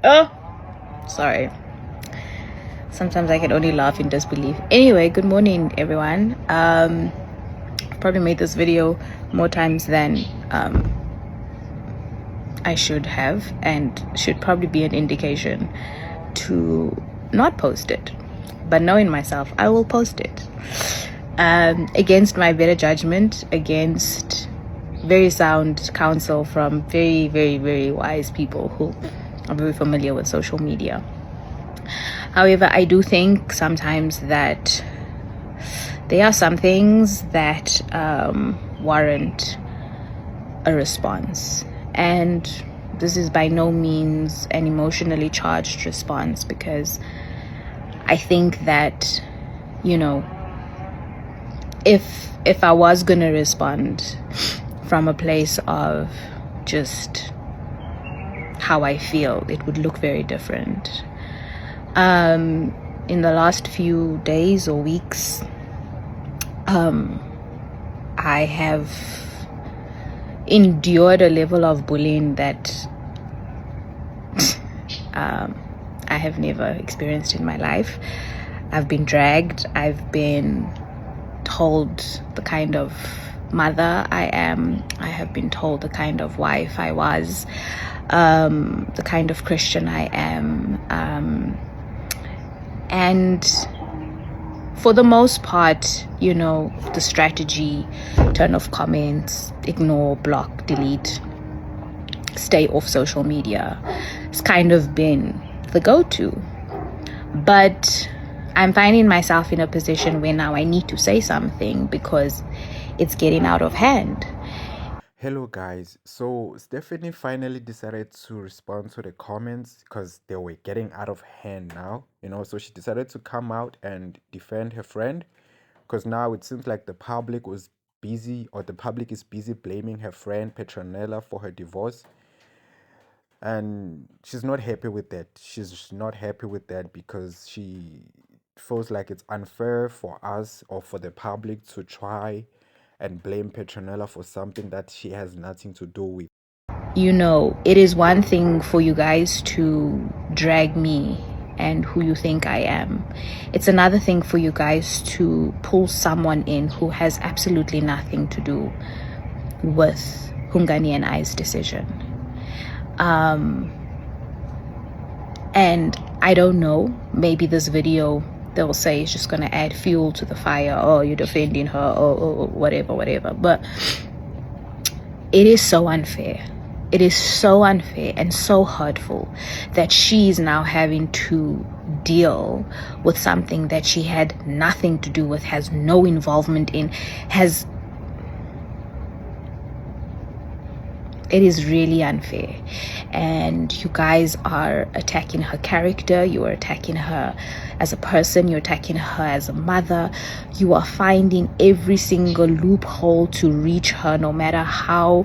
Oh, sorry. Sometimes I can only laugh in disbelief. Anyway, good morning, everyone. Probably made this video more times than I should have, and should probably be an indication to not post it. But knowing myself, I will post it. Against my better judgment, against very sound counsel from very, very, very wise people who are very familiar with social media. However, I do think sometimes that there are some things that warrant a response. And this is by no means an emotionally charged response, because I think that, you know, if I was going to respond from a place of just how I feel, it would look very different. In the last few days or weeks, I have endured a level of bullying that I have never experienced in my life. I've been dragged. I've been told the kind of mother I am. I have been told the kind of wife I was, the kind of Christian I am. And for the most part, you know, the strategy, turn off comments, ignore, block, delete, stay off social media, has kind of been the go-to. But I'm finding myself in a position where now I need to say something because it's getting out of hand. Hello guys, so Stephanie finally decided to respond to the comments because they were getting out of hand now, so she decided to come out and defend her friend, because now it seems like the public was busy, or the public is busy blaming her friend Petronella for her divorce, and she's not happy with that. She's not happy with that because she feels like it's unfair for us or for the public to try and blame Petronella for something that she has nothing to do with. You know, it is one thing for you guys to drag me and who you think I am. It's another thing for you guys to pull someone in who has absolutely nothing to do with Hungani and I's decision. And I don't know, maybe this video they'll say it's just going to add fuel to the fire, or you're defending her, or whatever. But it is so unfair. It is so unfair and so hurtful that she's now having to deal with something that she had nothing to do with, has no involvement in, it is really unfair. And you guys are attacking her character, you are attacking her as a person, you're attacking her as a mother. You are finding every single loophole to reach her, no matter how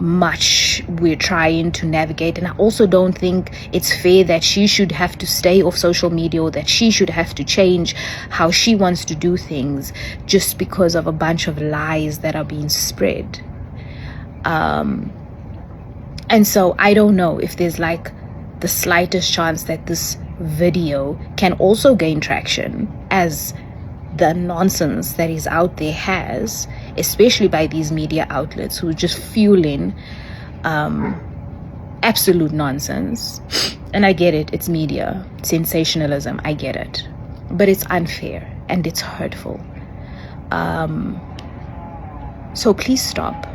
much we're trying to navigate. And I also don't think it's fair that she should have to stay off social media, or that she should have to change how she wants to do things just because of a bunch of lies that are being spread. And so I don't know if there's like the slightest chance that this video can also gain traction, as the nonsense that is out there has, especially by these media outlets who are just fueling absolute nonsense. And I get it, it's media, sensationalism, I get it. But it's unfair and it's hurtful. So please stop.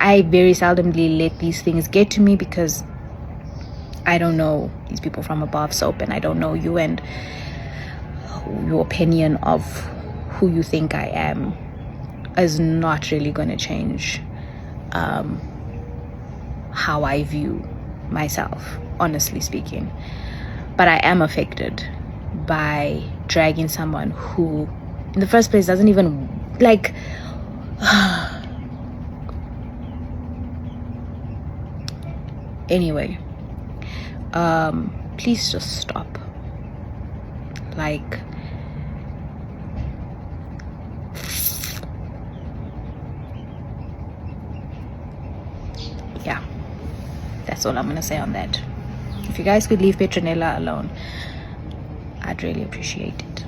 I very seldomly let these things get to me, because I don't know these people from above soap, and I don't know you and your opinion of who you think I am is not really going to change how I view myself, honestly speaking. But I am affected by dragging someone who in the first place doesn't even anyway, please just stop. yeah, that's all I'm gonna say on that. If you guys could leave Petronella alone, I'd really appreciate it.